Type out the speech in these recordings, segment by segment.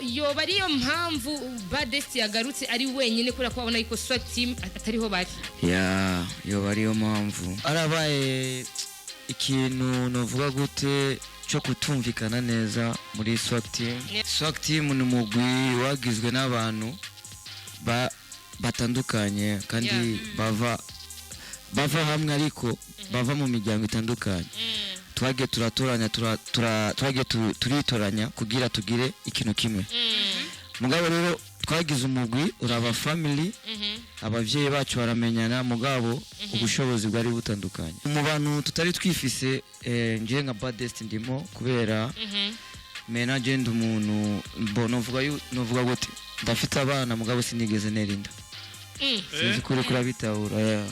yoba ariyo mpamvu Badest yagarutse ari wenyine kuri ko abona yuko SWAT team atariho bari yoba ariyo mpamvu arabaye ikintu novuga gute cyo kutumvikana neza muri SWAT team. SWAT team ni umugwi wagizwe n'abantu batandukanye kandi bava hamwe ariko bava mu miryango itandukanye. Twage turatoranya turitoranya kugira tugire ikintu kimwe. Mugabo rero twagize umugwi uraba family, abavyeyi bacu baramenyana, mugabo ubushobozi bwari butandukanye. Mu bantu tutari twifise nje nka Badest ndimo kubera mena genda umuntu novuga gute ndafite abana mugabo sinigeze nerinda. Sinzi kuri kurabitahura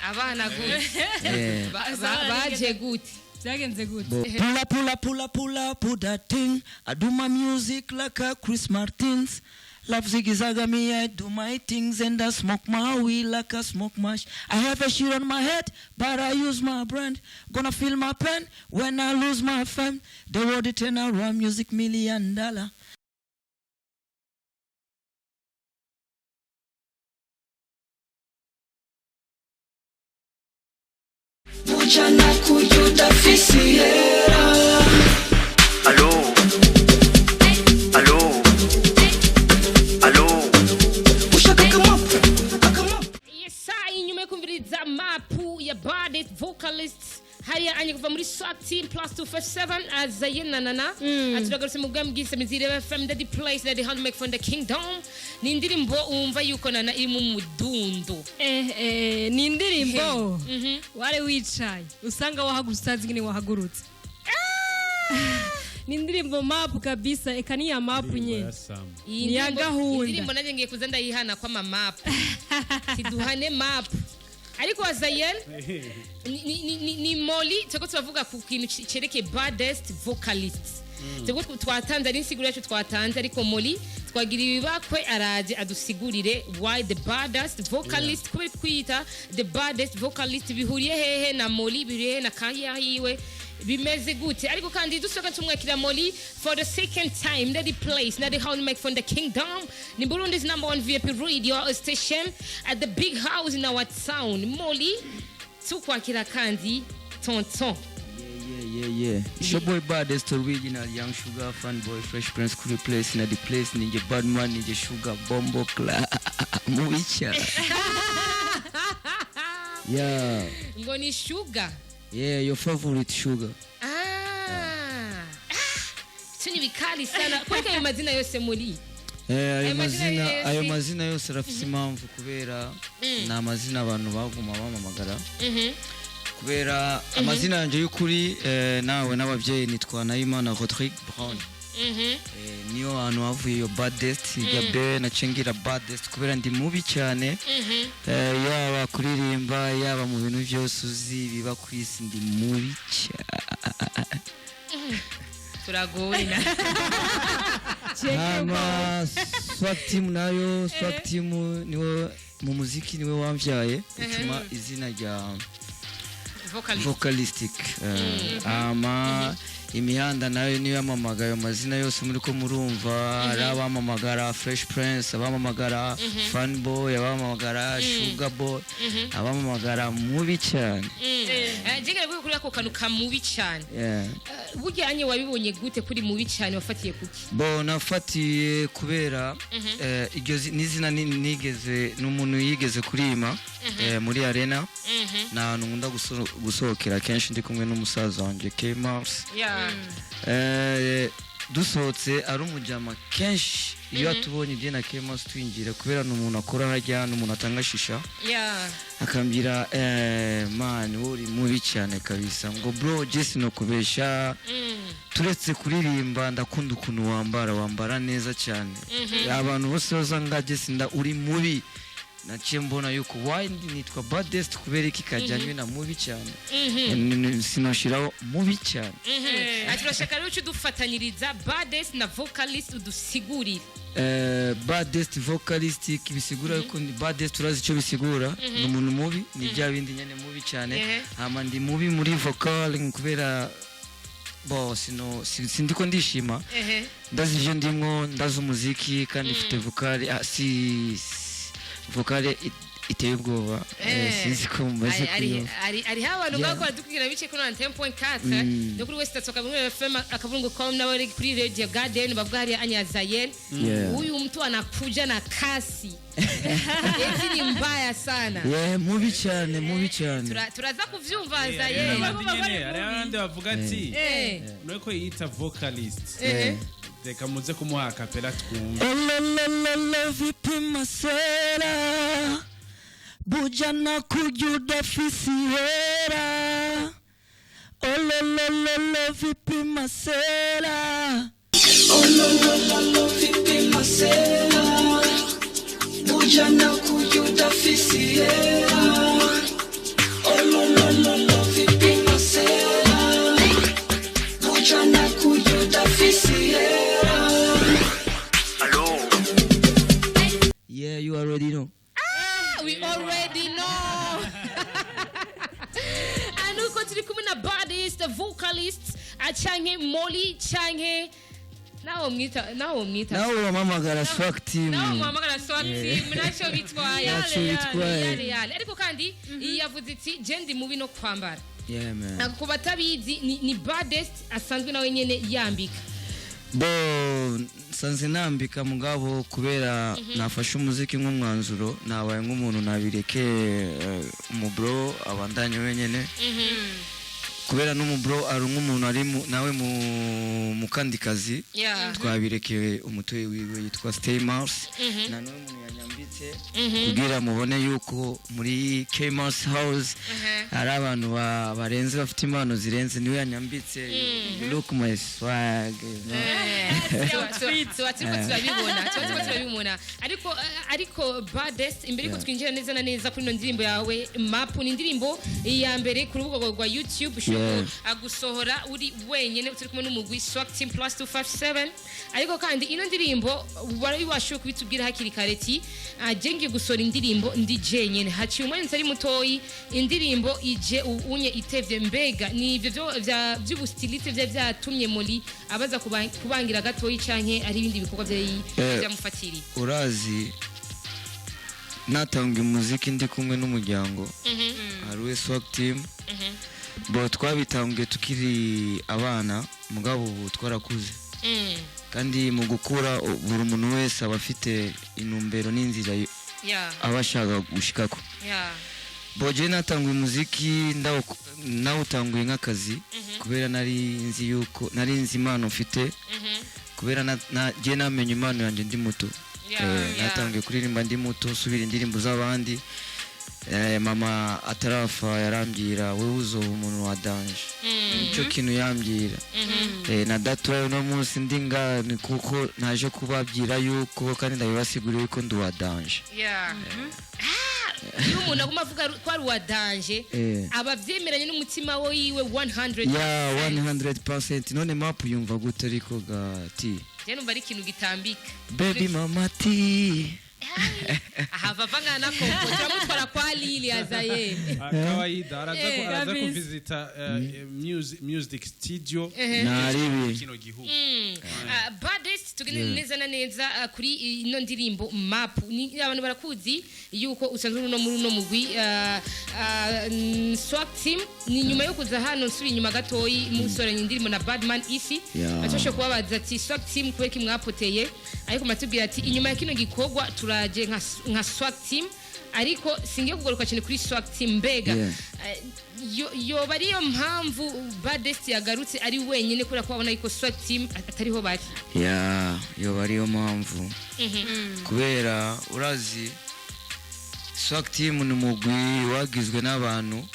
abana gute baje gute. Pull up that thing. I do my music like a Chris Martins. Love zigzaga me, I do my things and I smoke my weed like I smoke mash. I have a shit on my head, but I use my brand. Gonna feel my pain when I lose my fame. The world it turn around, music $1 million. Mujana kuyuda fisiera. Allo. Ushaka come up. Yes, inyuma kumviriza mapu ya Badest vocalist hariya anye kuva muri SWAT team plus 257 azayena nana aturagarutse mu bwami bw'isemizire FM the place that the hand make from the kingdom. Ni indirimbo umva yuko nana iri mu mudundo ni indirimbo ware wicaye usanga wahagurutse zingine wahagurutse ni indirimbo map kabisa ekani ya map nye ni ya gahunda. Indirimbo nanje ngiye kuza ndayihana kwa map kiduhane map ariko Azayen ni Molly cyako tubavuga ku kintu cereke Badest vocalist cyako twatanze ari insiguro yacu twatanze ariko Molly twagira ibibakwe araje adusigurire why the Badest vocalist kube kwita the Badest vocalist bihuriye hehe na Molly bihuriye na kaya yiwe bimeze gute ariko kandi dusoka tumwakira Molly for the second time that the place that the how make from the kingdom ni Burundi's #1 VIP radio station at the big house in our town. Molly tukwakira kandi tonton Yeah. Showboy Badest original young sugar fan boy fresh prince cool place in the place ninja bad man ninja sugar bombo kla muicha. Yeah. ngoni sugar. Yeah, your favorite sugar. Tuni bikali sana. Kwa hiyo mazina yose Molly. Ayo mazina yose rafise impamvu kubera na mazina abantu baguma bamamagara. Kubera amazina yanje y'ukuri nawe n'abavyeyi nitwa Nayimana Rodrigue Brown. Niyo hantu havuye yo Badest gabe na cengira Badest kubera ndi mubi cyane. Yaba kuririmba yaba mu bintu byose uzi biba kwisi ndi mubi cyane. Turagorina. SWAT team nayo SWAT team niwe mu muziki niwe wamvyaye utuma izina rya vocalistic imihanda nayo niyo yamamagaye amazina yose muri ko murumva arabamamagara Fresh Prince abamamagara Fanboy abamamagara Sugar Boy abamamagara mubi cyane jengere kuri ako kanu kamubi cyane burya anye wabibonye gute kuri mubi cyane wafatiye kuki nafatiye kubera iryo nizina nigeze n'umuntu yigeze kurima muri arena na nkunda gusohokera kenshi ndi kumwe n'umusaza wanje K-Mars dusohotse ari umujama kenshi iyo atubonye ibye na K-Mars twinjira kubera n'umuntu akora hajya n'umuntu atanga shisha akambira man uri mubi cyane kabisa ngo bro Jesse no kubesha turetse kuririmba ndakunda ukuntu wambara neza cyane abantu bose bazanga Jesse nda uri mubi naciye mbona yuko why nitwa Badest kubera iki kajyanywe na mubi cyane sinoshiraho mubi cyane aturashaka rero dufatanyiriza Badest na vocalist udusigurire Badest vocalist kibisigura yuko Badest urazi cyo bisigura n'umuntu mubi ni bya bindi nyene mubi cyane ama ndi mubi muri vocal kubera boss no sindiko ndishima ndazi ivyo ndimo ndazi umuziki kandi mfite vocale vocale iteye ubwoba sinzi ko mumaze kuyo ari abantu bakora dukira bice kuri 10.4 no kuri West Toka bimwe FM akavungo com nawe kuri Radio Garden bavuga hari Anya Zayel huyu mtu anakuja na kasi eti ni mbaya sana mubi cyane turaza kuvyumva Zayel ari abandi bavuga ati nuko yita vocalist reka muze kumuha kapela twumva vipi masera bujana kujuda fisiera ololololo vipi masera ololololo vipi masera bujana kujuda fisiera ololololo vipi masera bujana kujuda fisiera. Yeah, you already know. We already know. Anuko turi kumwe na Baddest, the vocalist, achange Molly, change nawo mwita nawo mamagara swag team nacho bitwaye yale ariko kandi yavuze iti jendi mubi no kwambara ku batabizi ni Baddest asanzwe nawe nyene yambika sanze nambika mugabo kubera nafashe umuziki nk'umwanzuro nabaye nk'umuntu nabireke umubro abandanye wenyene kubera n'umubro ari nk'umuntu ari nawe mu kandikazi twabireke umutoyi wiwe yitwa Stay Mars na none umuntu yanyambitse kugira mubone yuko muri K Mars House ari abantu barenze bafite impano zirenze niwe yanyambitse look my swag turabibona ariko Baddest imbere ko twinjira neza na neza kuri no ndirimbo yawe Map ni indirimbo ya mbere ku rubuga rwa YouTube agusohora uri wenyene turi kumwe n'umugwi Swag Team Plus 257 ariko kandi ino ndirimbo bari washuka bitubwira hakiri kareti ajengiye gusora indirimbo ndi jenyene haciye umwe nsari mutoyi indirimbo ije unye itevye mbega ni ivyo by'ubustilite byatumye Molly abaza kubangira gatoyi canke ari ibindi bikorwa byamufatiri urazi natanga umuziki ndi kumwe n'umuryango ari Swag Team bo twabitangiye tukiri abana mugabo twarakuze kandi mu gukura buri muntu wese abafite inumbero n'inzira abashaka gushikako boje natanga umuziki nawutanguye nk'akazi kubera nari nzi impano mfite kubera je namenye impano yanjye ndi muto natangiye kuririmba ndi muto subira indirimbo z'abandi mama atarafa yarambira wewe uzoba umuntu wa danger nicyo kintu yambira na datura no munsi ndinga kuko naje kubabwira yuko kandi ndabibasiguriye yuko ndi wa danger umuntu aguma avuga ko ari wa danger abavyemeranye n'umutima we yiwe 100%. 100%. None Map yumva gute ariko gati je numva ari ikintu gitambika baby mama ti ahava vangana kompo turamutwara kwa Lili azaye kawaida araza kuvisita music studio naribi kino gihugu Baddest tugende neza na neza kuri ino ndirimbo Map ni abantu barakuzi yuko usanzwe no muri no mugwi Swag Team ni nyuma yo kuza hano nsuri nyuma gatoyi musoranye indirimbo na Badman Isi atoshe kubabaza ati Swag Team kweki mwapoteye ariko matubwira ati inyuma ya kino gikorwa turaje nka Swag Team ariko singiye kugaruka cyane kuri Swag Team mbega yo bariyo mpamvu Baddest yagarutse ari wenyine kura kwabona yuko Swag Team atariho bari yo bariyo mpamvu kubera urazi Swag Team ni umugwi wagizwe n'abantu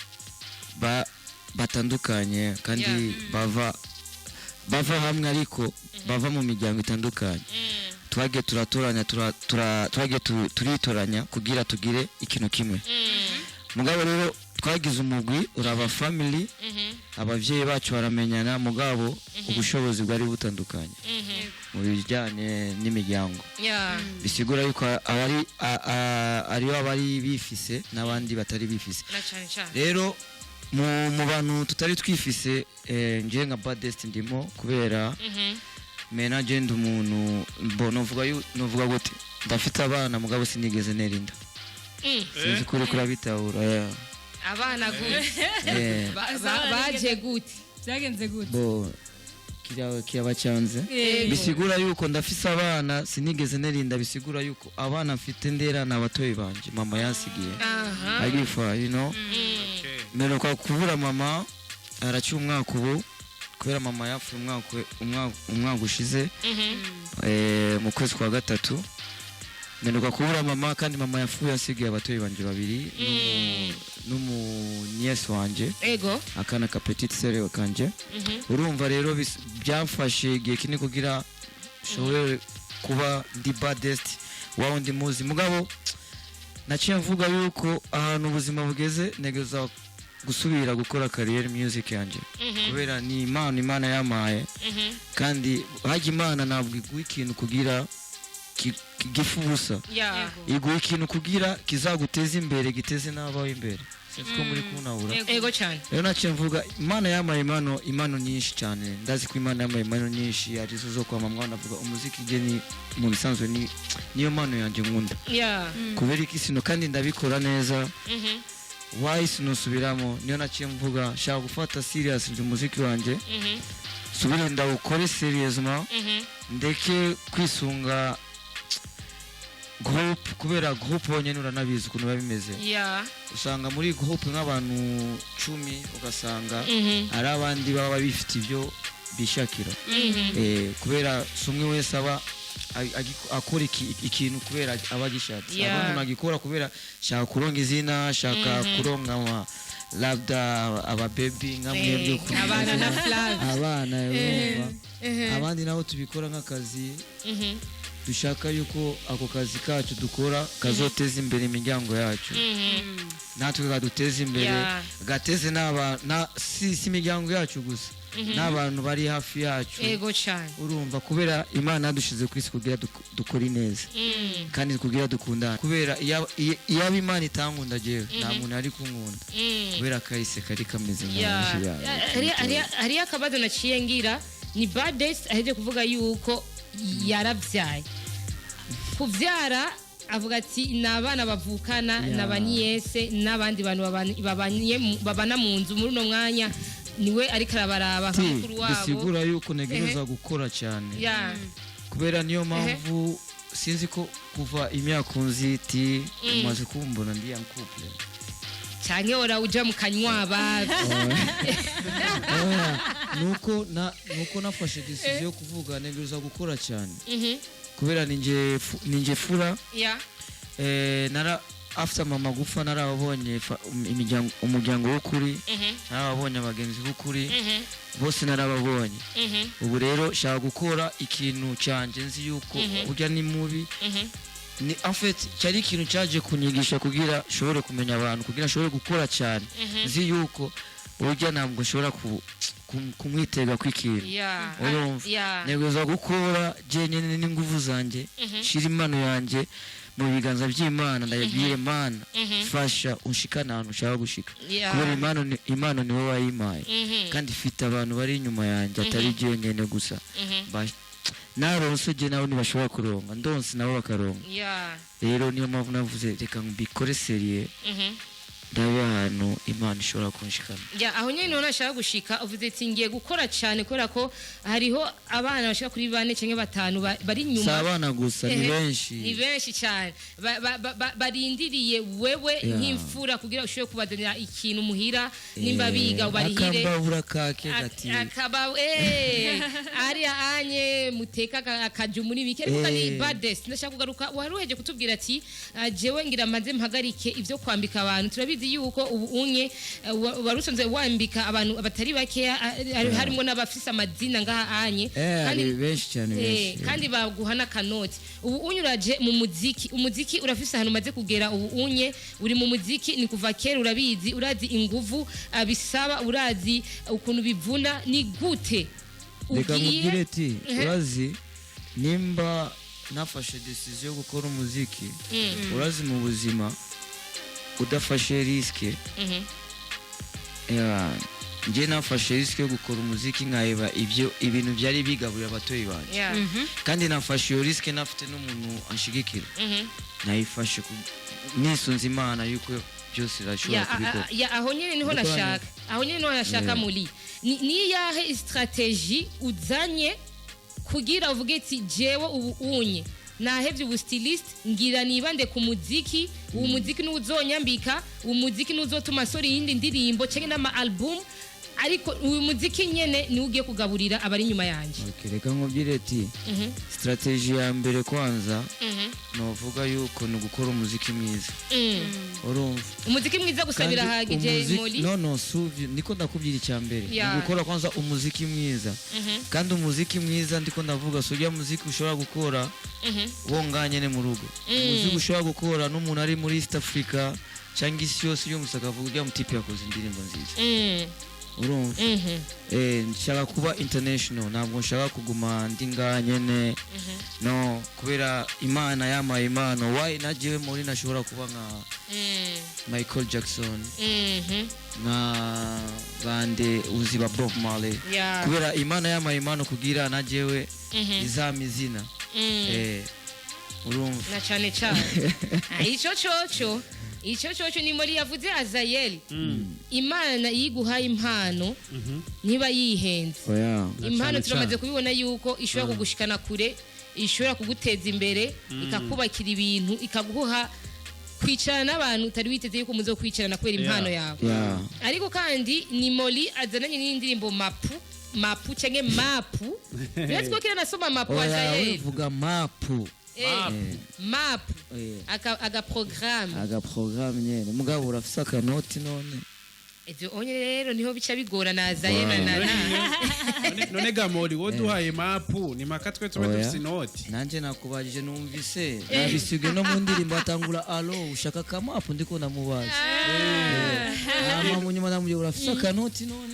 batandukanye kandi bava hamwe ariko bava mu miryango itandukanye twage turatoranya twage turitoranya kugira tugire ikintu kimwe mugabo rero twagize umugwi uraba family abavyeyi bacu baramenyana mugabo ubushobozi bwari butandukanye mu bijyanye n'imiryango bisigura yuko ari abari bifise n'abandi batari bifise rero mu bantu tutari twifise ngiye nka Baddest ndimo kubera mena genda umuntu novuga gute ndafite abana mugabo sinigeze nerinda sinzi kuri kurabitahura abana gute baje gute byagenze gute bo kirabacyanze bisigura yuko ndafise abana sinigeze nerinda bisigura yuko abana mfite ndera n'abatoyi banje mama yansigiye agifa mero kwa kubura mama araci umwaka ubu kubera mama yapfuye umwaka ushize mu kwezi kwa gatatu mero kwa kubura mama kandi mama yapfuye asigiye abatoyi banje babiri n'umunyesi wanje akana ka petite sœur kanje urumva rero byamfashe igihe kinini kugira shobore kuba ndi Baddest waho ndi muzi mugabo naciye mvuga yuko ahantu ubuzima bugeze negeza gusubira gukora career music yanje kubera ni imana yamaye kandi haje imana ntabwo iguha ikintu kugira gifubusa iguha ikintu kugira kizaguteza imbere giteze n'abawe imbere sinzi ko muri kunahura ego cyane rero naciye mvuga imana yamaye impano nyinshi cyane ndazi ko imana yamaye impano nyinshi arizo zo kwamamwa navuga umuziki geni mu bisanzwe niyo mpano yanjye nkunda kubera iki sino kandi ndabikora neza wahise nusubiramo niyo naciye mvuga shaka gufata serious umuziki wanjye subire ndawukore seriously ndeke kwisunga group kubera group wonyene uranabizi ukuntu biba bimeze usanga muri group nk'abantu 10 ugasanga ari abandi baba bifite ibyo bishakira kubera sumwe wese aba akora ikintu kubera abagishatse abantu nagikora kubera shaka kuronga izina shaka kuronga labda aba baby nkamwe byo abana na flag abana abandi nabo tubikora nk'akazi dushaka yuko ako kazi kacu dukora kazoteza imbere imiryango yacu natwe kaduteza imbere gateze si imiryango yacu gusa n'abantu bari hafi yacu ego cyane urumva kubera imana yadushize ku isi kugira dukora neza kandi kugira dukundana kubera iyo imana itankunda jewe nta muntu ari kunkunda kubera kahise kari kameze hari akabazo naciye ngira ni Baddest aheje kuvuga yuko yaravyaye kuvyara avuga ati nabana bavukana nabanyese nabandi bantu babana mu nzu muri no mwanya niwe ariko arabaraba mukuru wabo bisigura yuko negereza gukora cyane kubera niyo mpamvu sinzi ko kuva imyaka unziti umaze kumbona ndi couple cyane ora uja mu kanywa babi nuko nafashe decision yo kuvuga negereza gukora cyane kubera ninje fura after mama gufa narababonye umuryango w'ukuri narababonye abagenzi b'ukuri bose narababonye ubu rero shaka gukora ikintu cyanje nzi yuko burya ni mubi ni en fait cyari ikintu cyaje kunyigisha kugira shobore kumenya abantu kugira shobore gukora cyane nzi yuko burya ntabwo shobora kumwitega kw'ikintu negeza gukora jenyine n'ingufu zanjye shira impano yanjye mu biganza by'Imana ndayabwire Mana fasha unshikana ahantu ushaka gushika kubera impano niwe wayimaye kandi ifite abantu bari inyuma yanjye atari jenyine gusa naronse je nawe ntibashobora kuronga ndonse nabo bakaronga rero niyo mpamvu navuze reka mbikore serie ndabe ahantu Imana ishobora kunshikana aho nyine none ashaka gushika uvuze ati ngiye gukora cyane kubera ko hariho abana bashika kuri 4 cyangwa 5 bari nyuma sabana gusa ni benshi cyane barindiriye wewe nk'imfura kugira ushobore kubadonera ikintu muhira nimba biga ubarihire akababura kake gati akaba ari anye muteka akaju muri bike kuko ni Baddest ndashaka kugaruka waruheje kutubwira ati jewe ngira maze mpagarike ivyo kwambika abantu turabizi yuko ubu unye warusonze wambika abantu abatari bake harimo n'abafise amazina ngaha anye kandi benshi cyane kandi baguhana kanoti ubu unyuraje mu umuziki urafise ahantu maze kugera ubu unye uri mu muziki ni kuva kera urabizi urazi inguvu bisaba urazi ukuntu bivuna ni gute reka mubwire ati urazi nimba nafashe decision yo gukora umuziki urazi mu buzima udafashe riske njye nafashe risike yo gukora umuziki nkayeba ibintu byari bigaburira abatoyi banjye kandi nafashe iyo risike nafite n'umuntu anshigikira nayifashe nisunze imana yuko byose irashobora kubikora aho nyine niho nashaka muri ni yahe strategie uzanye kugira uvuge ati jewe ubu unye nahevye ubu stylist ngira nibande ku muziki uwo muziki n'uzonyambika uwo muziki n'uzotuma sori yindi ndirimbo cenge n'ama album ariko uyu muziki nyene ni ugiye kugaburira abari nyuma yanje reka nkubwire ati strategie ya mbere kwanza novuga yuko ni gukora umuziki mwiza urumva umuziki mwiza gusabira hagije Moli no suvi niko ndakubwira icyambere ni gukora kwanza umuziki mwiza kandi umuziki mwiza ndiko ndavuga so ya muziki ushobora gukora wonganye ne mu rugo umuziki ushobora gukora n'umuntu ari muri East Africa cyangwa isi yose yo musakavuga ya mutipe yakoze indirimbo nziza urumva nshaka kuba international ntabwo nshaka kuguma ndi nganyene no kubera imana yamaye impano why nagiye muri nashobora kuba nka Michael Jackson nka bande uziba Bob Marley kubera imana yamaye impano kugira nagiyewe izamizina urumva na cyane icyo cyoco ni muri yavuze Azayeli imana yiguhaye impano niba yihenze impano turamaze kubibona yuko ishobora kugushikana kure ishobora kuguteza imbere ikakubakira ibintu ikaguha kwicarana n'abantu utari witeze yuko muzo kwicarana kubera impano yawe ariko kandi ni Moli azananye n'indirimbo mapu cyangwa mapu natwe kira nasoma mapu Azayeli vuga mapu map agaprogramme nyene mugabo urafisa akanoti none ivyo onye rero niho bica bigora naza yena none gamori woduhaye mapu ni makatwe tube dufise inoti nanje nakubajije numvise nabisige no mu ndirimbo atangura alo ushaka ka mapu ndiko namubaza ama munyuma namuje urafisa akanoti none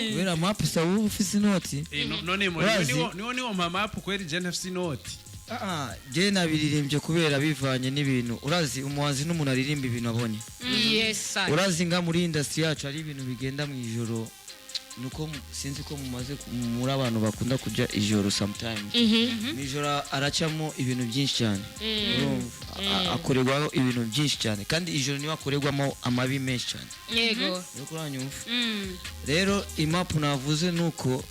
kubera mapu sawu ufise inoti none niwo mapu kweri je ntafise inoti je nabiririmbye kubera bivanye n'ibintu urazi umuhanzi n'umuntu aririmba ibintu abonye urazi nga muri industry yacu ari ibintu bigenda mu ijoro nuko sinzi ko mumaze muri abantu bakunda kujya ijoro sometimes mu ijoro aracamo ibintu byinshi cyane akorerwaho ibintu byinshi cyane kandi ijoro niyo akorerwamo amabi menshi cyane yego rero imapu navuze nuko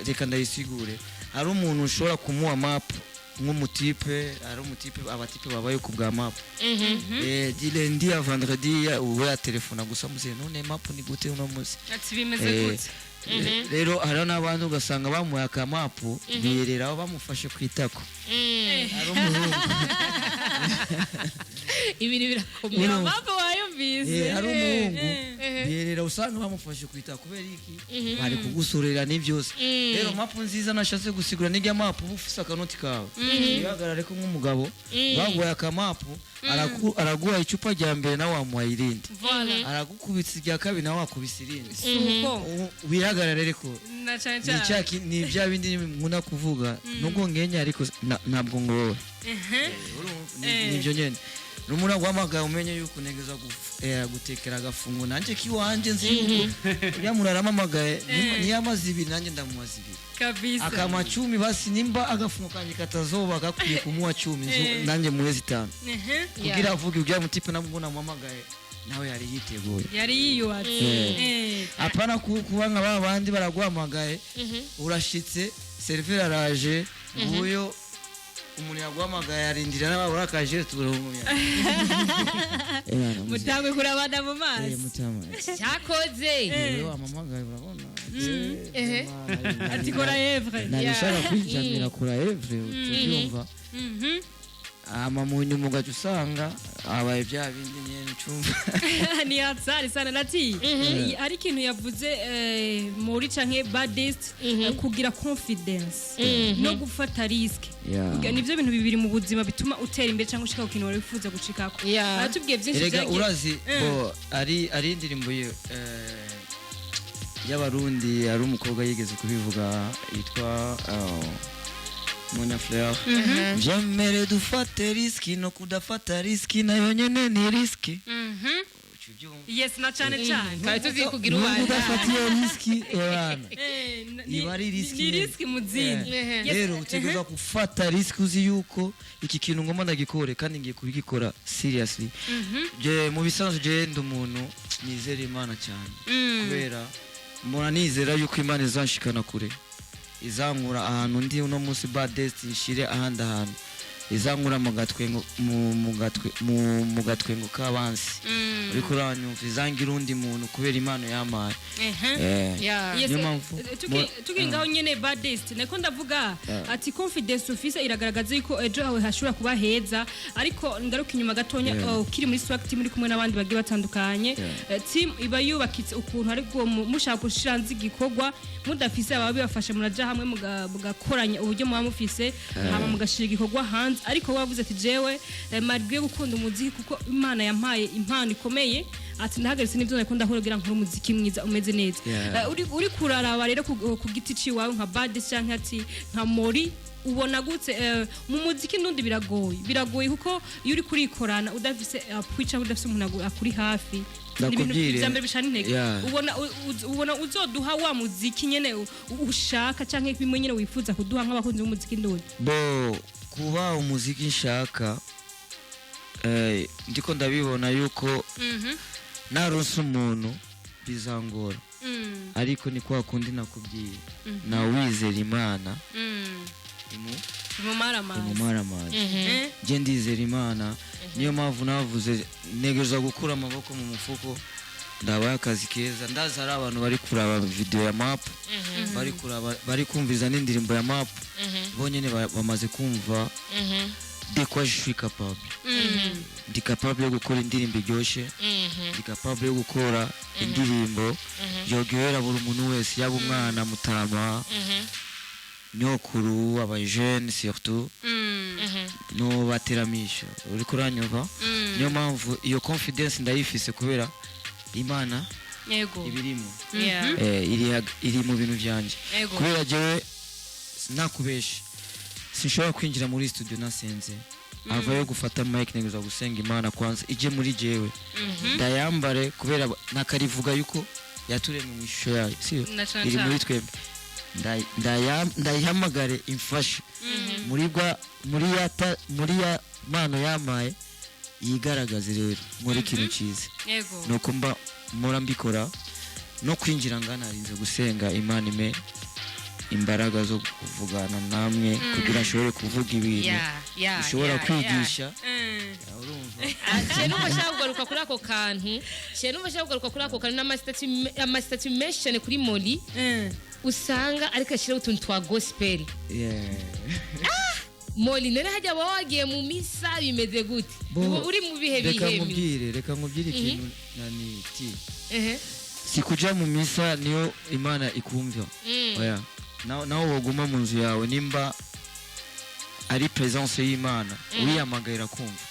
reka ndayisigure hari umuntu ushobora kumuha mapu nk'umutipe ari umutipe abatipe babaye ku bwa map dilendi ya vendredi uwe ya telefona gusa muze none map ni gute uno munsi ati bimeze gute rero hari n'abandi ugasanga bamuye aka map biyereraho bamufashe kwitako ari umuhungu ibintu birakomeye map wayumvise ari umuhungu biyerera usanga bamufashe kwitako kubera iki bari kugusorera n'ibyose rero map nziza nashatse gusigura n'ijya map ufise akanoti kawe yagarare ko nk'umugabo baguye aka map araguha icupa rya mbere nawe wamuha irindi aragukubitsa irya kabiri nawe wakubisa irindi wihagarare ariko ni bya bindi nkunda kuvuga nubwo ngenya ariko ntabwo ngowe nibyo nyene numura guhamagara umenye yuko negeza gutekera agafungo nanjye kiwanje nzi yuko yamuramamagaye niyamazi ibiri nanjye ndamumazi ibiri kabisa akama 10 basi nimba agafungo kanje katazoba gakwiye kumuha 10 nanjye muwezi 5 kugira avuge ujya mutipe namubona muhamagaye nawe yari yiteguye yari yiyubatse apana kuba nka babandi baraguhamagaye urashitse server araje nguyo umuntu yaguhamagaye arindira n'ababura akaje turahumuye mutangwe kurabana mu mazi cyakoze amamagaye urabona ati kora evre nabishaka kwijamira kora evre tubyumva mu nyuma ugaca usanga abaye bya bindi nyene ncumva ni hatsari sana nati ari ikintu yavuze muri canke baddest kugira confidence no gufata risk nivyo bintu bibiri mu buzima bituma utera imbere canke ushika ku kintu wari wifuza gucikako aratubwiye byinshi cyane urazi ari indirimbo y'abarundi ari umukobwa yigeze kubivuga yitwa Monia Fleur J'aimerais dufate riski no kudafata riski nayo nyene ni riski ucyumva yes na cyane cyane twari tuzi kugira Nubwo ubana udafatiye riski ebana ni iba ari riski ni riski mu zindi rero utegereza gufata riski uzi yuko iki kintu ngomba ndagikore kandi ngiye kubigikora seriously je mu bisanzwe je ndi umuntu nizera imana cyane kubera mbona nizera yuko imana izanshikana kure izankura ahantu ndi uno munsi baddest ishire ahandi ahantu izankura mu gatwengo k'abansi ariko uranyumva izangira undi muntu kubera impano yamaye niyo mpamvu tukingaho nyene baddest nako ndavuga ati confidence ufise iragaragaza yuko ejo hawe hashobora kuba heza ariko ngaruka inyuma gatonya ukiri muri swag team muri kumwe n'abandi bagiye batandukanye team iba yubakitse ukuntu ariko mushaka gushiranza igikorwa mudafise ababi bafasha muraja hamwe mugakoranya uburyo muba mufise hama mugashira igikorwa hanze ariko wavuze ati jewe malgré gukunda umuziki kuko imana yampaye impano ikomeye ati ndahagaritse n'ibyo nakunda kugira nkuru umuziki mwiza umeze neza uri kuraraba rero ku giti ciwawe nka baddest canke ati nka Mori ubona gutse mu muziki ndundi biragoye kuko iyo uri kurikorana udafise kwica udafise umuntu akuri hafi ndakubwire byambere bishana intege ubona uzoduha wa muziki nyene ushaka canke bimwe nyene wifuza kuduha nk'abakunzi b'umuziki ndundi bo kuba umuziki nshaka ndiko ndabibona yuko naronse umuntu bizangora ariko ni kwa kundi nakubwiye nawe wizera imana imumaramazi je ndizera imana niyo mpamvu navuze negeza gukura amaboko mu mufuko ndabaye akazi keza ndaza ari abantu bari kuraba video ya map bari kumviza n'indirimbo ya map bonyene bamaze kumva de quoi je suis capable ndi capable yo gukora indirimbo iryoshe ndi capable yo gukora indirimbo yogerera buri muntu wese yaba umwana mutama nyokuru abajene surtout no bateramisha uri kuranyumva niyo mpamvu iyo confidence ndayifise kubera imana ibirimo iri mu bintu byanje kubera jewe nakubesha sinshobora kwinjira muri studio nasenze avayo gufata mic negeza gusenga imana kwanza ije muri jewe ndayambare kubera nakarivuga yuko yaturemwe mu ishusho yayo siyo iri muri twebwe ndayihamagare imfashe muri ya mano yamaye yigaragaze rero muri kintu cyiza nuko mpora mbikora no kwinjira nganarinze gusenga imana ime imbaraga zo kuvugana namwe kugira ashobore kuvuga ibintu ushobora kwigisha numva ashaka kugaruka kuri ako kantu n'amasitati menshi cyane kuri Mori usanga ariko ashyiraho utuntu twa gospel Mori nere hajya waba wagiye mu misa bimeze gute uri mu bihe bihemi reka nkubwire ikintu naniti si kuja mu misa niyo imana ikumva oya naho woguma mu nzu yawe nimba ari presence y'Imana wiyamagarira kumva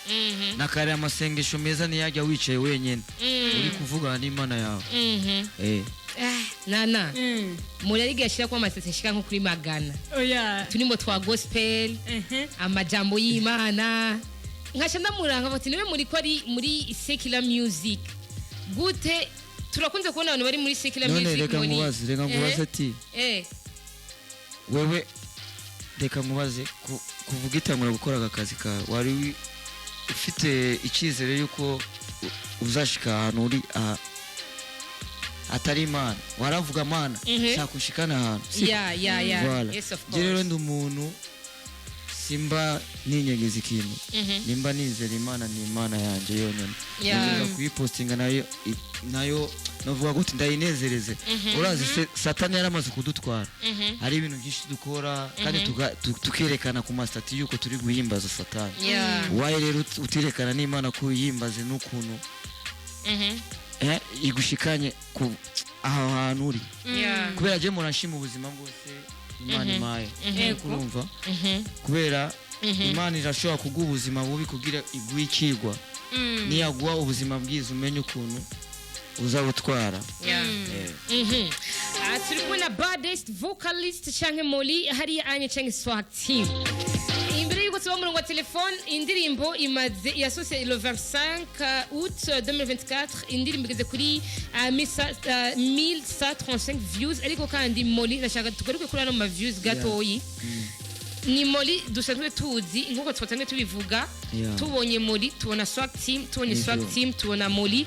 nakare amasengesho meza niyajya wicaye wenyene uri kuvugana n'Imana yawe nana Mori ariga ashira kwa amasetse shika nko kuri magana tunimbo twa gospel amajambo y'Imana nkasha ndamuranga bati niwe muri ko ari muri secular music gute turakunze kubona abantu bari muri secular music reka nkubaze ati wewe reka nkubaze kuvuga itangura gukora akazi kawe wari ufite icyizere yuko uzashika ahantu uri atari imana waravuga amana shaka ushikana ahantu yes of course rero ndi umuntu simba ninyegeza ikintu nimba nizera imana ni imana yanjye yonyine niba kuyipostinga nayo novuga gute ndayinezereze urazi satani yaramaze kudutwara hari ibintu byinshi dukora kandi tukerekana ku mastati yuko turi guhimbaza satani waye rero utirekana n'imana ko yimbaze n'ukuntu igushikanye ku aho hantu uri kubera je murashima ubuzima bwose imana imaye kurumva kubera imana irashobora kuguha ubuzima bubi kugira igwikirwa niyaguha ubuzima bwiza umenye ukuntu uzabutwara turi kumwe na baddest vocalist canke Mori hariya anye canke swag team imbere yuko munsi wa murongo wa telefone indirimbo imaze yasose le 25 août 2024 indirimbo igeze kuri 1135 views ariko kandi Molly nashaka tugaruke kuri ano ma views gatoyi ni Molly dusanzwe tuzi inkuko twatangiye tubivuga tubonye Molly tubona Swag Team tubonye Swag Team tubona Molly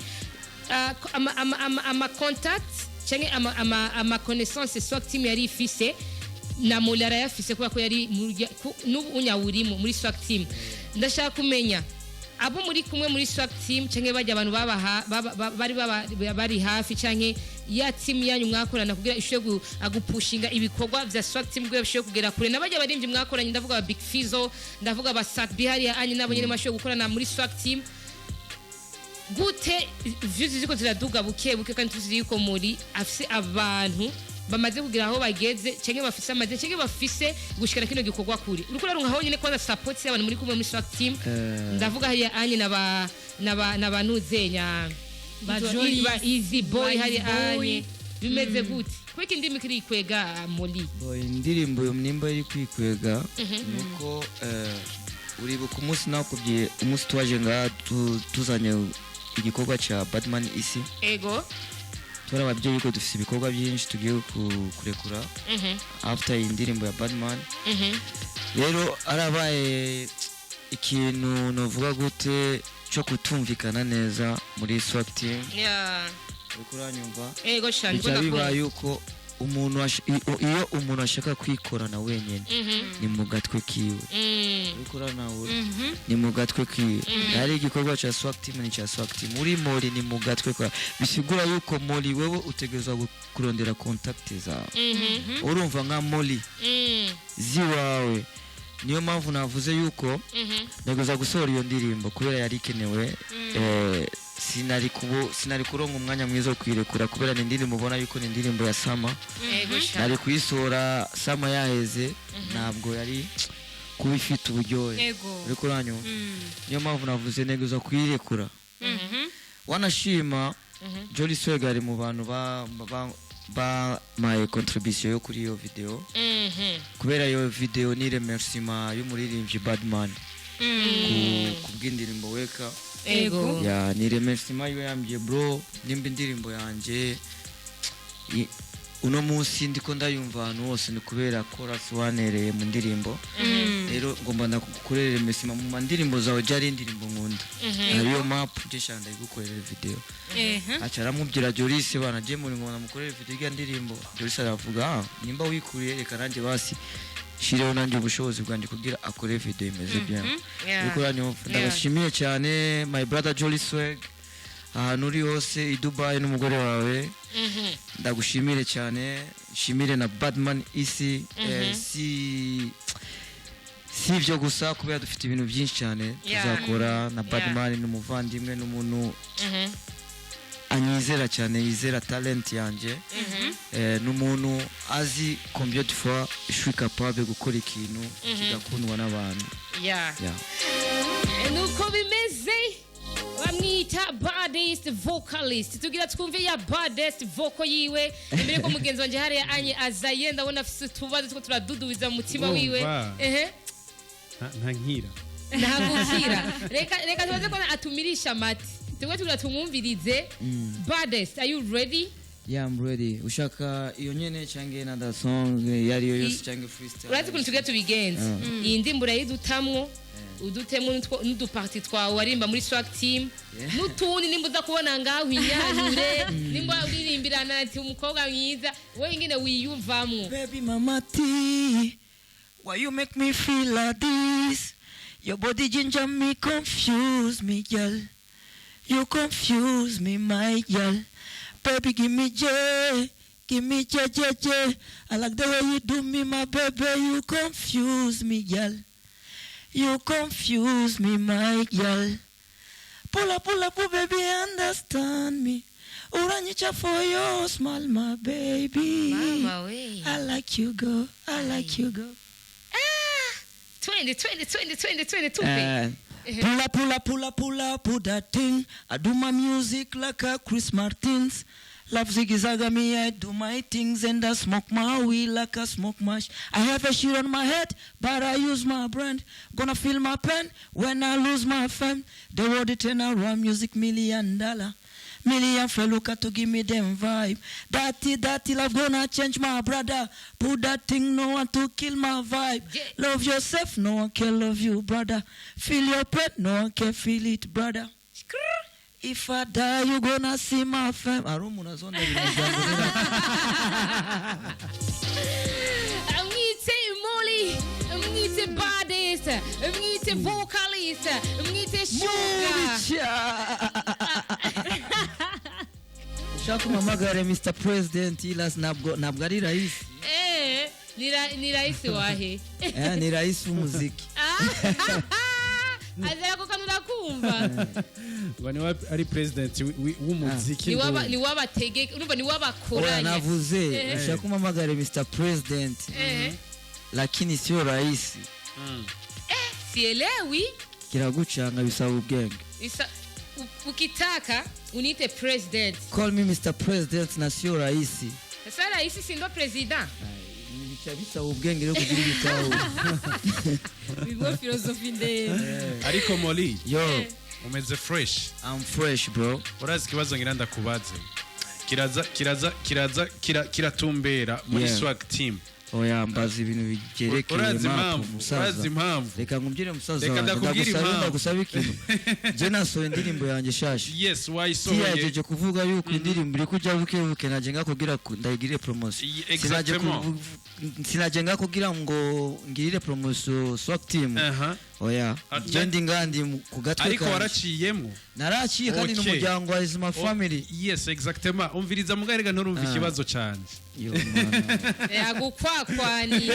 ama contact cyangwa ama connaissance Swag Team yari ifise na Molly arayafise kuba ko yari n'ubu unyawurimo muri Swag Team ndashaka kumenya abo muri kumwe muri Swag Team cyangwa bajya abantu bari hafi cyangwa ya team yanyu mwakorana kugira ishwe agupushinga ibikorwa vya Swag Team gwe bishwe kugera kure nabajya barimvye mwakoranye ndavuga Big Fizzo ndavuga Basat Bihari ya anyi nabo nyene mashwe gukorana muri Swag Team gute views ziko ziraduga buke kandi tuzi yuko muri afise abantu bamaze kugira aho bageze cyangwa bafise amaze cyangwa bafise gushikana kino gikorwa kuri urukura rungaho nyine kwanza support y'abantu muri kumwe muri Swag Team ndavuga hariya anye n'abanuzenya ba Easy Boy hari anye bimeze gute kwiki ndimi kiri kwega Molly boy indirimbo yo mnimba iri kwikwega nuko uribuka umunsi nakubye umunsi twaje nga tuzanye igikorwa cha Batman isi ego tora ababyeyi yuko dufite ibikorwa byinshi tugiye kurekura after indirimbo ya Batman rero arabaye ikintu novuga gute cyo kutumvikana neza muri Swag Team ukuranyumva ego shani biba yuko iyo umuntu ashaka kwikorana wenyene ni mu gatwe kiwe ukurana we ni mu gatwe kiwe ari igikorwa cha Swag Team ni cha Swag Team muri Molly ni mu gatwe kwa bisigura yuko Molly wewe utegezwa kurondera contact zawe urumva nka Molly ziwawe niyo mpamvu navuze yuko ntegeza gusohora iyo ndirimbo kubera yari ikenewe sinari kuronka umwanya mwiza wo kwirekura kubera ni indirimbo mubona yuko ni indirimbo ya Sama nari kuyisohora Sama yaheze ntabwo yari kubifita uburyohe ariko ranyo niyo mpamvu navuze ntegeza kuyirekura wanashima Jolly Swag ari mu bantu ba my contribution yo kuri iyo video kubera iyo video ni remerciement y'umuririmbyi Badman kubw'indirimbo weka ego ya ni remerciement yo yambye bro nimba indirimbo yanje uno munsi ndiko ndayumva ahantu hose ni kubera chorus wanereye mu ndirimbo rero ngomba ndakukorera remerciement mu ndirimbo zawe jari indirimbo nkunda ariyo map jeshanda igukorera video acara mubwira Joris bana je muri ngona mukorera video ya ndirimbo Joris aravuga nimba wikuriye reka nanjye basi shireho nanjye ubushobozi bwanjye kugira akore video imeze bien ariko ranyo ndagashimiye cyane my brother Jolly Swag ahantu uri hose i Dubai n'umugore wawe ndagushimire cyane shimire na Batman isi si ibyo gusa kubera dufite ibintu byinshi cyane tuzakora na Batman n'umuvandimwe n'umuntu anyizera cyane yizera talent yanje n'umuntu azi combien de fois je suis capable gukora ikintu kigakundwa n'abantu nuko bimeze bamwita baddest vocalist tugira twumve ya baddest vocal yiwe imbere ko mugenzi wanje hariya anye azaye ndabona afite tubazo two turadudubiza mu mutima wiwe ntankira reka tubaze ko atumirisha mati tugwe turatumwumvirize baddest are you ready? Yeah, I'm ready. Ushaka iyo nyene change another song yari yose change freestyle. Urazi kuntu tugiye tubigenza. Iyi ndimbura yidutamwo udutemo n'uduparti twawe warimba muri Swag Team. N'utundi nimbuza kubona ngaho inyanyure nimba uririmbirana ati umukobwa mwiza we ingene wiyumvamwo. Baby mama T, why you make me feel like this? Your body ginger me, confuse me, girl. You confuse me, my girl. Baby, give me J. I like the way you do me, my baby. You confuse me, girl. You confuse me, my girl. Pull up, oh, baby, understand me. Uranyicha for your smile, my baby. Mama, way. I like you, go. I like you, go. 20. Pull up, pull that thing. I do my music like a Chris Martins. Love zigzag me, I do my things and I smoke my weed like I smoke mash. I have a shit on my head, but I use my brand. Gonna feel my pain when I lose my fame. The world it turn around, music $1 million. Million friend look at to give me them vibe. That love gonna change my brother. Put that thing, no one to kill my vibe. Love yourself, no one can love you, brother. Feel your pain, no one can feel it, brother. If I die, you gonna see my fam. Amwite Molly, amwite baddest, amwite vocalist, amwite sugar. Shaku mamagare Mr. President ila nabwo ari rais. Ni rais wahe? Ni rais w'umuziki. Azera ko kanura kumva. Wani ari president w'umuziki. Ni wabatege, urumva ni wabakoranye. Oya navuze, shaku mamagare Mr. President. Lakini sio rais. Sielewi. Kiragucanga bisaba ubwenge. Ukitaka unite president. Call me Mr. President na sio rais. Sasa rais si ndo president. Bisaba ubwenge ryo kugira ibitabo. Bibo philosophy nde. Ariko Molly. Yo. Umeze fresh. I'm fresh bro. Urazi kibazo ngira ndakubaze. Kiratumbera muri swag team. Oya mbaza ibintu bigerekeye urazi impamvu reka ngumbwire musaza ndagusaba ikintu je nasohoye indirimbo yanjye shasha yes wayisohoye yajeje kuvuga yuko indirimbo iri kujya buke naje ngakugira ndayigire promotion sinaje ngakugira ngo ngirire promotion swag team oya je ndi ngandi ku gatwe ariko waraciyemo naraciye kandi n'umuryango wa my family yes exactement umviriza mugarega nturumva ikibazo cyane agukwakwani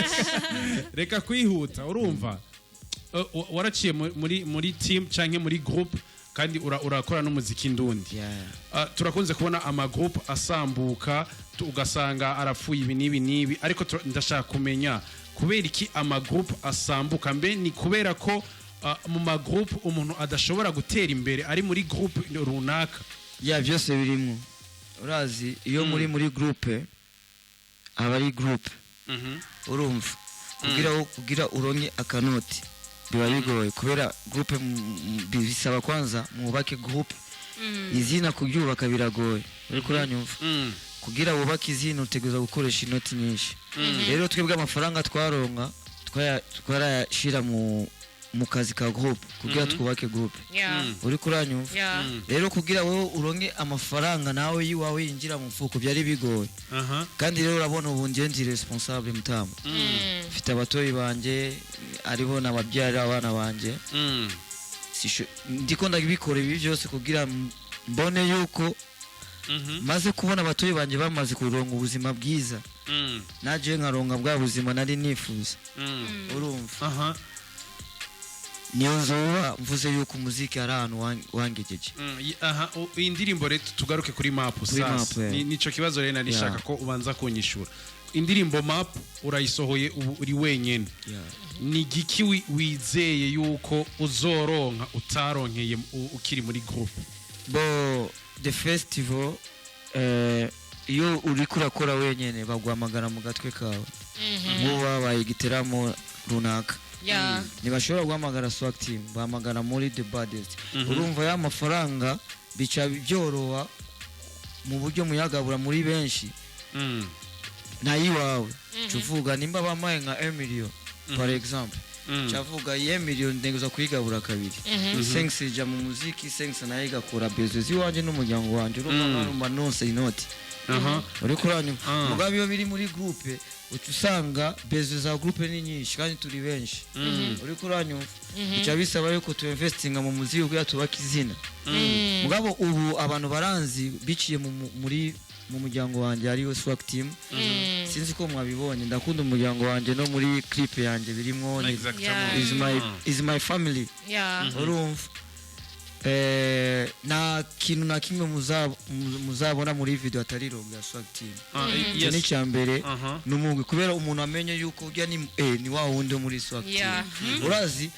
reka kwihuta urumva waraciye muri team canke muri group kandi urakora n'umuziki ndundi turakunze kubona ama group asambuka ugasanga arapfuye ibi nibi ariko ndashaka kumenya kubera iki ama group asambuka mbe ni kubera ko mu ma group umuntu adashobora gutera imbere ari muri group runaka byose birimo urazi iyo muri groupe abari group urumva kugira uronke akanoti biba bigoye kubera groupe bisaba kwanza mubake group izina kubyubaka biragoye ariko uranyumva kugira wubake izina uteguza gukoresha inoti nyinshi rero twebwe amafaranga twaronka twarayashira mu kazi ka group kugira twubake group uri kuranyumva rero kugira wowe uronke amafaranga nawe yiwawe yinjira mu mfuko byari bigoye kandi rero urabona ubu ngenzi responsable mutama mfite abatoyi banje aribo nababyara abana banje ndiko ndabikora ibi byose kugira mbone yuko maze kubona abatoyi banje bamaze kuronka ubuzima bwiza naje nkaronka bwa buzima nari nifuza urumva niyo nzoba mvuze yuko umuziki ari ahantu wangejeje indirimbo rero tugaruke kuri map sasa nico kibazo rero narishaka ko ubanza kunyishura indirimbo map urayisohoye ubu uri wenyene ni giki wizeye yuko uzoronka utaronkeye ukiri muri group bo the festival iyo uri kurakora wenyene bagwamagara mu gatwe kawe muba bayigiteramo runaka ntibashobora guhamagara swag team bahamagara muri the baddest urumva ya mafaranga bica byoroha mu buryo muyagabura muri benshi nayiwawe tuvuga nimba bamaye nka 1 million par exemple chavuga 1 million ndenguza kuyigabura kabiri 5 ija mu muziki 5 nayo igakora bezo ziwanje n'umuryango wanje urumva nonse inoti uri kuranya mugabe yo biri muri groupe utusanga bezo za groupe ni nyinshi kandi turi benshi uri kuranya bica bisaba yuko tu investinga mu muziki kugira tubaka izina mugabo ubu abantu baranzi biciye mu muryango wanje ari we swag team sinzi ko mwabibonye ndakunda umuryango wanje no muri clip yanje birimo is my family urumva na kintu na kimwe muzabona muri video atari roga ya swag team ni cyambere numugwe kubera umuntu amenye yuko ujya ni wa wundi muri swag team urazi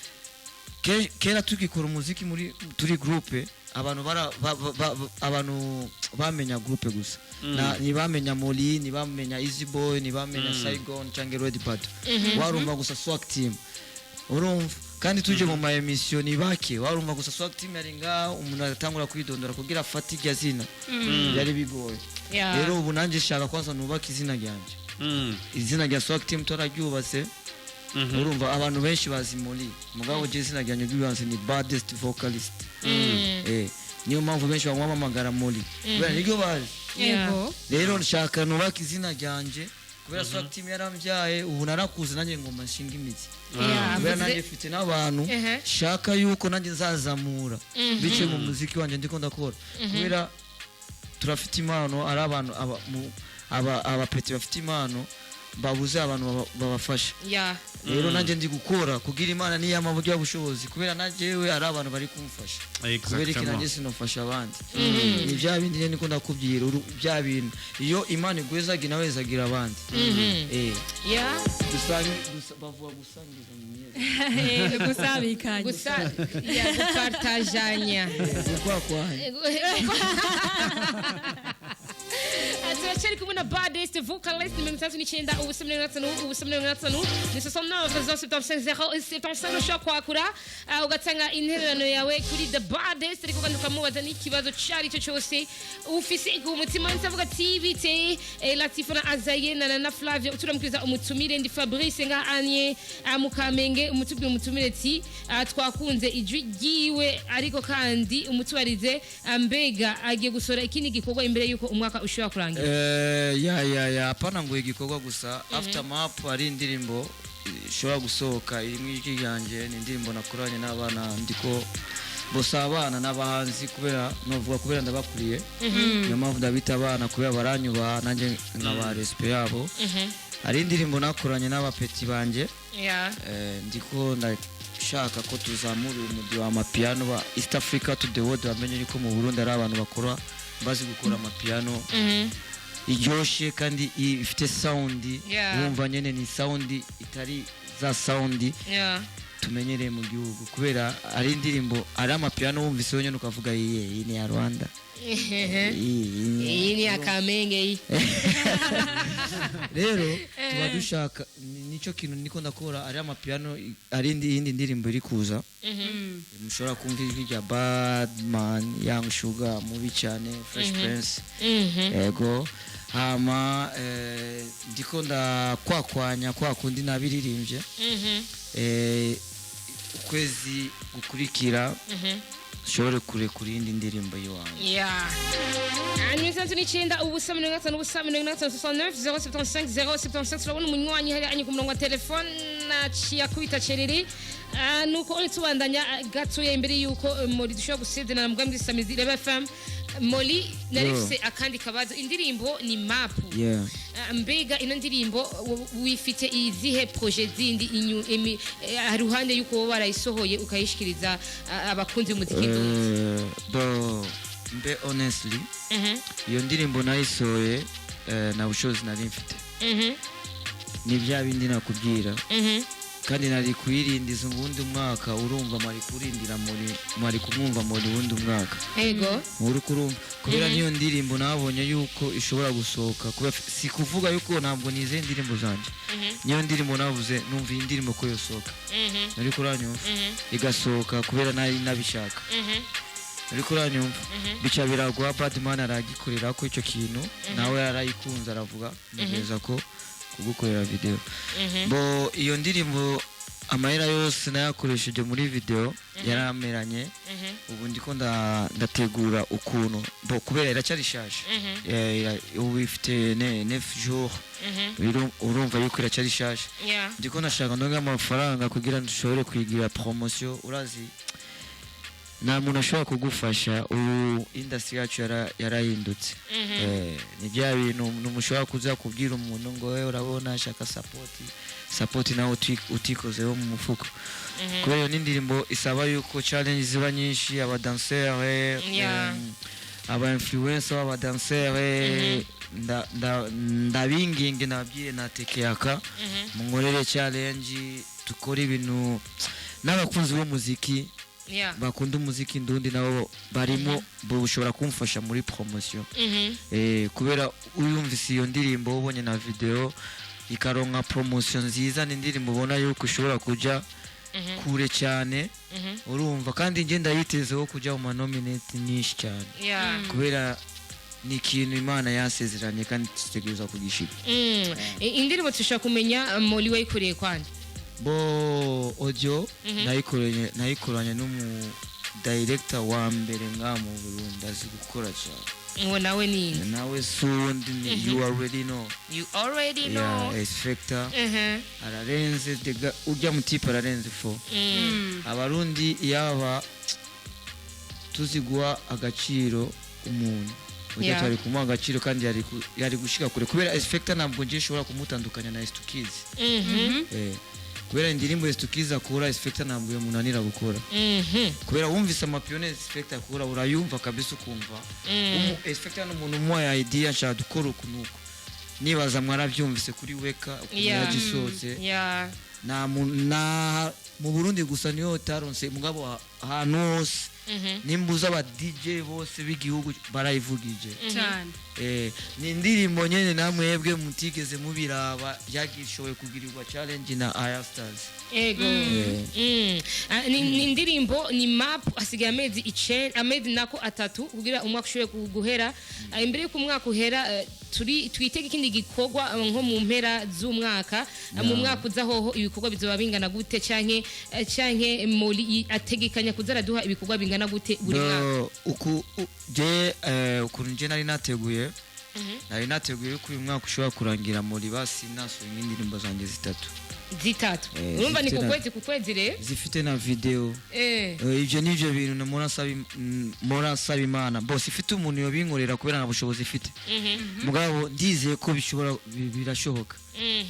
kera tukikora umuziki muri turi groupe abantu abantu bamenya groupe gusa ntibamenya Molly ntibamenya Easy Boy ntibamenya Saigon cyangwa Red Bad warumva gusa Swag Team urumva kandi tuje mu ma emission ni bake warumva gusa Swag Team yari nga umuntu atangura kwidondora kugira afate irya zina yari bigoye rero ubu nanje shaka kwanza nubaka izina ryanje izina rya Swag Team toraryubatse urumva abantu benshi bazi Molly mugabo je izina ryanje ryubanze ni baddest vocalist niyo mpamvu benshi bamwamamagara Molly kubera niryo bazi rero nshaka nubaka izina ryanje kubera Swag Team yaramvyaye ubu narakuze nanjye ngoma nshinga imizi kubera nanjye mfite n'abantu shaka yuko nanjye nzazamura bice mu muziki wanje ndiko ndakora kubera turafite impano ari abantu abapeti bafite impano babuze abantu babafasha rero nanjye ndi gukora kugira imana niyo amaburyo y'ubushobozi kubera najewe ari abantu bari kumfasha kubera iki nanjye sinofasha abandi ni bya bindi nyine niko ndakubwira bya bintu iyo imana igwezaga nawe zagira abandi bavuga gusangiza mu myenda gusabikanya gupartajanya turacari kumwe na baddest vocalist 19 ubusa 19 ni 69 ushobora kwakura ugatanga intererano yawe kuri the baddest ariko kandi ukamubaza n'ikibazo cyari cyo cyose ufise ku mutima nsavuga ati bite Latifa na Azaye na Flavia turamukiriza umutumire ndi Fabrice nga anye mukamenge umutumire ati twakunze ijwi giwe ariko kandi umutwarize mbega agiye gusora ikindi gikorwa imbere yuko umwaka ushobora kurangira hapana ngo igikorwa gusa Aftermath ari indirimbo ishobora gusohoka irimo ijwi ryanje ni indirimbo nakoranye n'abana ndiko bosa abana n'abahanzi kubera novuga kubera ndabakuriye niyo mpamvu ndabita abana kubera baranyuba nanjye nkaba respect yabo ari indirimbo nakoranye n'abapeti banje ndiko ndashaka ko tuzamura umudi wa mapiano ba East Africa to the world bamenye yuko mu Burundi ari abantu bakora bazi gukora amapiano iryoshe kandi ifite sound wumva nyene ni sound itari za sound tumenyereye mu gihugu kubera ari indirimbo ari amapiano wumvise nyene ukavuga iyi ni ya Rwanda iyi ni akamenge rero tuba dushaka nico kintu niko ndakora ari amapiano ari indi ndirimbo iri kuza mushobora kumva ijwi rya Badman Young Sugar mubi cyane Fresh Prince yego hama ndiko ndakwakwanya kwa kundi nabiririmbye ukwezi gukurikira shobore kure kuri indi ndirimbo yiwanjye Anyuza tunicenda ubusa 075 turabona umunywanyi hari anyi ku murongo wa telefone naciye kwita cerere nuko tubandanya gatoya imbere yuko Molly dushobora gusezerana na mugambi Samizi Reba FM Molly narifise akandi kabazo indirimbo ni map mbega ino ndirimbo wifite izihe projet zindi haruhande yuko barayisohoye ukayishikiriza abakunzi b'umuziki mbe honestly iyo ndirimbo nayisohoye na bushobozi nari mfite ni bya bindi nakubwira kandi nari kuyirindiza ubundi mwaka urumva mari kurindira mari kumwumva muri ubundi mwaka yego uri kurumva kubera niyo ndirimbo nabonye yuko ishobora gusohoka kubera si kuvuga yuko ntabwo nize indirimbo zanje niyo ndirimbo navuze numva iyi ndirimbo ko yosohoka nari kuranyumva igasohoka kubera nari nabishaka ariko uranyumva bica biragwa Badman aragikorera ko icyo kintu nawe yarayikunze aravuga neza ko kugukorera video bo iyo ndirimbo amahera yose nayakoresheje muri video yarameranye ubu ndiko ndategura ukuntu bo kubera iracarishaje ubu ifite 9 jours urumva yuko iracarishaje ndiko nashaka ndonga amafaranga kugira nshobore kwigira promotion urazi nta muntu ashobora kugufasha ubu industry yacu yarahindutse ni bya bintu numushobora kuza kubwira umuntu ngo wewe urabona ashaka support nawe utikozeho mu mufuko kubera iyo n'indirimbo isaba yuko challenge ziba nyinshi abadanseur aba influencer abadanseur ndabinginge nababwiye natekeyaka munkorere challenge tukora ibintu n'abakunzi b'umuziki bakunda umuziki ndundi nabo barimo bushobora kumfasha muri promotion kubera uyumvise iyo ndirimbo ubonye na video ikaronka promotion nziza n'indirimbo ubona yuko ushobora kuja kure cyane urumva kandi nje ndayitezeho kuja mu nominate nyinshi cyane kubera ni ikintu Imana yasezeranye kandi tutegereza kugishika indirimbo tushaka kumenya Molly wayikoreye kwande bo audio nayikoranye n'umu director wa mbere nga mu Burundi azi gukora cyane ngo nawe ni nawe sundi ni you already know Inspector ararenze ujya mu tipe ararenze fo abarundi yaba tuzigwa agaciro umuntu ujya twari kumuha agaciro kandi yari gushika kure kubera Inspector ntabwo nje shobora kumutandukanya na S2Kids kubera indirimbo S2Kids akora Inspector ntabwo yamunanira gukora kubera wumvise amapiyone Inspector akora urayumva kabisa ukumva Inspector n'umuntu umwe idea nshaka dukora ukunuko nibaza mwarabyumvise kuri weka yagisoze na mu Burundi gusa niyo taronse mugabo ahantu hose nimbuza aba DJ bose b'igihugu barayivugije cyane ni indirimbo nyene namwebwe mutigeze mubiraba byagishoboye kugirirwa challenge na Aya Stars ego ni indirimbo ni map asigaye amezi nako atatu kugira umwaka ushoboye guhera imbere y'uko umwaka uhera twitega ikindi gikorwa nko mu mpera z'umwaka mu mwaka uzahoho ibikorwa bizoba bingana gute canke Molly ategekanya kuzaraduha ibikorwa bingana gute buri mwaka ukuntu nje nari nateguye ko uyu mwaka ushobora kurangira Molly basi nasohoye indirimbo zanjye zitatu urumva ni ku kwezi rero zifite na video ibyo nivyo bintu murasaba Imana bose ifite umuntu yobinkorera kubera na bushobozi ifite mugabo ndizeye ko birashoboka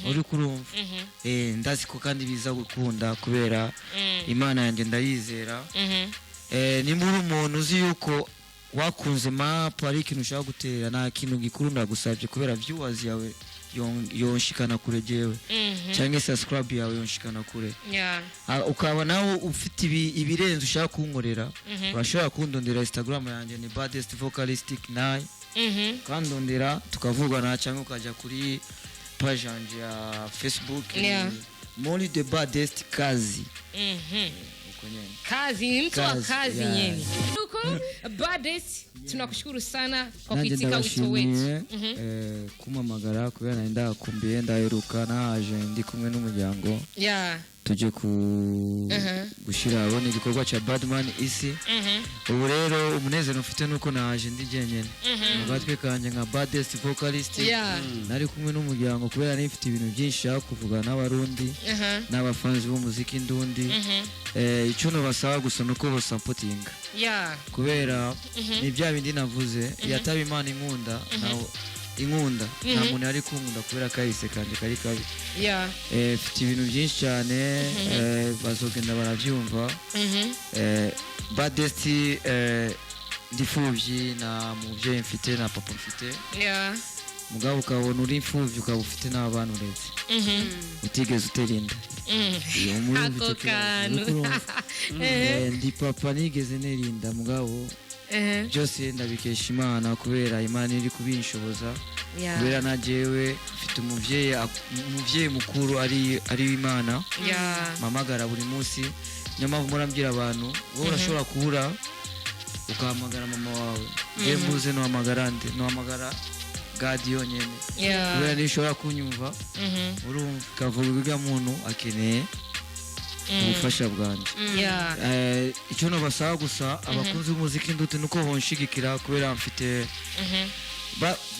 uri kurumva ndazi ko kandi biza gukunda kubera Imana yanjye ndayizera ni muri umuntu uzi yuko wakunze map ari ikintu ushaka gutera nta kintu gikuru ndagusabye kubera viewers yawe yonshikana kure jewe cyangwa subscribe yawe yonshikana kure ukaba nawe ufite ibirenze ushaka kunkorera urashobora kundondera Instagram yanjye ni baddest vocalistic 9 kandondera tukavugana cyangwa ukaja kuri page yanjye ya Facebook Molly the baddest kazi ni mtu wa kazi nyeni uko baddest tunakushukuru sana kwa kuitika wito wetu kumamagara kubera naenda kumbiye ndaheruka naje ndi kumwe n'umuryango tuje gushira abone igikorwa cha Badman isi ubu rero umunezero mfite nuko naje ndi jenyene mugatwe kanje nka baddest vocalist nari kumwe n'umuryango kubera nifite ibintu byinshi kuvuga n'abarundi n'abafanzi b'umuziki ndundi icyo no basaba gusa nuko bo supporting kubera ni bya bindi navuze yataba Imana inkunda nta muntu ari kunkunda kubera kahise kanje kari kabi mfite ibintu byinshi cyane bazogenda barabyumva baddest ndifuvyi na muvyeyi mfite na papa mfite mugabo ukabona uri imfuvyi ukaba ufite n'abana uretse utigeze uterinda ako kantu ndi papa nigeze nerinda mugabo byose ndabikesha Imana kubera Imana iri kubinshoboza kubera na jewe mfite umuvyeyi mukuru ari Imana mamagara buri munsi niyo mpamvu murambwira abantu wowe urashobora kubura ukahamagara mama wawe je mbuze no hamagara God yonyene kubera nishobora kunyumva urumva kavuga muntu akeneye ubufasha bwanje icyo no basaba gusa abakunzi b'umuziki ndute nuko bonshigikira kubera mfite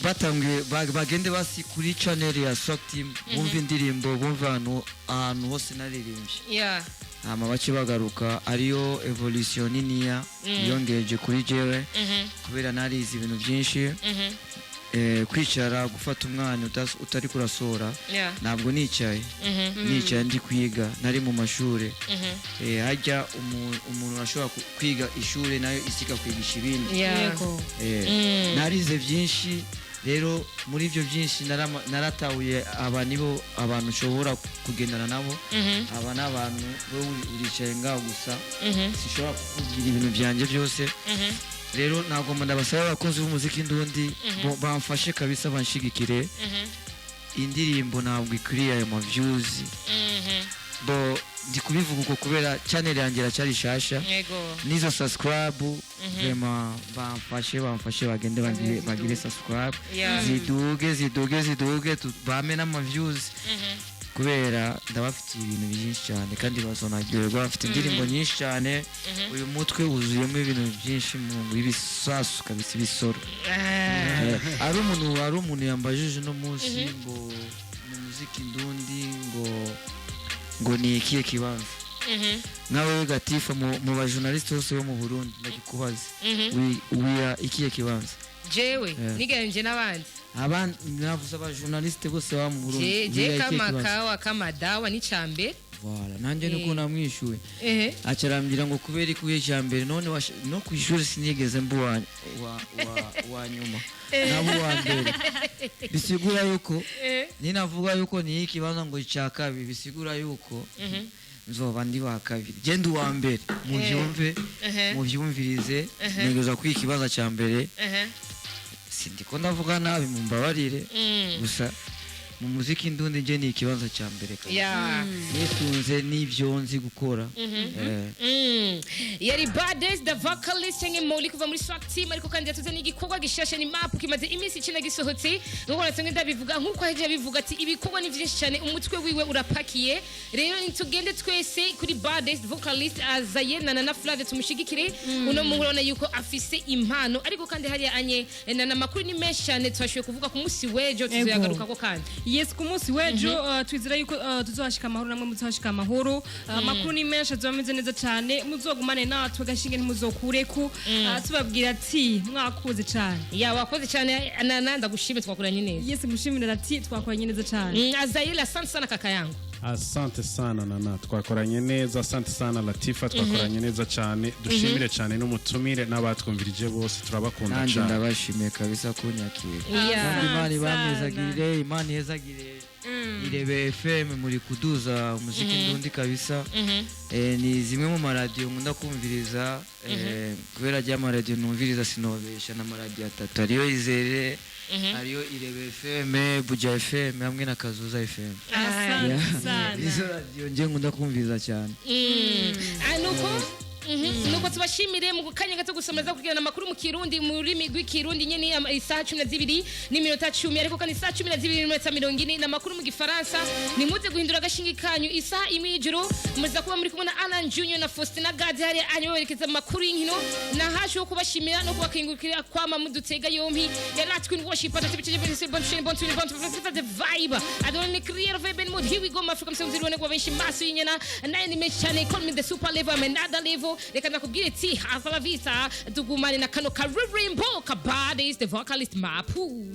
batangiye bagende basi kuri channel ya Swag Team bumva indirimbo bumva ahantu hose naririmbye bace bagaruka ariyo evolution niniya yongeje kuri jewe kubera narize ibintu byinshi kwicara gufata umwanya utari kurasora ntabwo nicaye ndi kwiga nari mu mashuri hajya umuntu ashobora kwiga ishuri nayo isiga kwigisha ibindi narize byinshi rero muri ibyo byinshi naratahuye aba nibo abantu ushobora kugendana nabo aba n'abantu wowe uricaye ngaho gusa sishobora kukubwira ibintu byanjye byose rero nagomba ndabasaba abakunzi b'umuziki ndundi bamfashe kabisa banshigikire indirimbo ntabwo ikwiriye ayo ma views bo ndi kubivuga uko kubera channel yanjye iracyari shasha nizo subscribe vraiment bamfashe bagende bagire subscribe ziduge bame n'ama views kubera ndabafitiye ibintu byinshi cyane kandi bazonagirwa bafite indirimbo nyinshi cyane uyu mutwe wuzuyemo ibintu byinshi mu ibisasu kabisa ibisoro ari umuntu yambajije no munsi ngo mu muziki ndundi ngo ni ikihe kibanza nawe Gatifa mu bajournaliste bose bo mu Burundi ndagikubaza wiya ikihe kibanza jewe nigenje n'abandi navuze abajournaliste bose ba mu Burundi je kama dawa ni cambe voilà nanje nuko namwishuye acarambira ngo kubera ikuye cyambere none no kwishuri sinigeze mbu wa nyuma nabo wa mbere bisigura yuko ninavuga yuko ni ikibanza ngo cya kabiri bisigura yuko nzoba ndi wa kabiri genda uwa mbere mu byumvirize nigeza kwiga ikibanza cya mbere sindiko ndavuga nabi mu mbabarire gusa mu muziki ndundi je ni ikibanza cya mbere nitunze n'ibyo nzi gukora yari Baddest the vocalist yange Molly kuva muri Swag Team ariko kandi yatuze n'igikorwa gishashe ni map kimaze iminsi ikina gisohotse nuko natenge ndabivuga nkuko aje bivuga ati ibikorwa ni byinshi cyane umutwe wiwe urapakiye rero nitugende twese kuri Baddest vocalist azayena na Flavia tumushigikire uno muhorona yuko afise impano ariko kandi hari anye na makuru ni menshi cyane twashoye kuvuga ku munsi wejo tuzagaruka ko kandi yes ku munsi wejo twizera yuko tuzohashika amahoro namwe muzohashika amahoro makuru ni menshi azameze neza cyane muzogumane natwe gashinge ntimuzokureko tubabwira ati mwakoze cyane wakoze cyane nanda gushime twakoranye neza yes gushimira ati twakoranye neza cyane Azayela asante sana kaka yangu asante sana nana twakoranye neza asante sana Latifa twakoranye neza cyane dushimire cyane n'umutumire n'abatwumvirije bose turabakunda cyane nanje ndabashimiye kabisa kunyakira kandi Imana bamezagire Imana yezagire Irebe FM muri kuduza umuziki ndundi kabisa ni zimwe mu maradiyo nkunda kumviriza kubera rya maradiyo numviriza sinobesha na maradiyo atatu ariyo Izere ariyo Irebe FM Buja FM hamwe na Kazuza FM izo radiyo nje nkunda kumviriza cyane nuko tubashimire mu kanya gato gusomeza kugirana amakuru mu Kirundi mu rurimi rw'ikirundi nyene isaha 12 n'iminota 10 ariko kandi isaha 12 n'iminota 40 na makuru mu Gifaransa nimuze guhindura agashingi kanyu isaha imijuru muza kuba muri kumwe na Alan Junior na Faustina Gadi hari anyorekeza amakuru y'inkino na hasho yo kubashimira no kubakingukira kwama mudutega yompi ya Latqueen Worship atatibicije bese bon the vibe adone create vibe in mood here we go Africa msemzi rone kwa benshi maso yinyana na ni mechane call me the super level I'm another level reka nakubwire ati hasta la vista tugumane na kano karirimbo ka Baddest the vocalist Mapu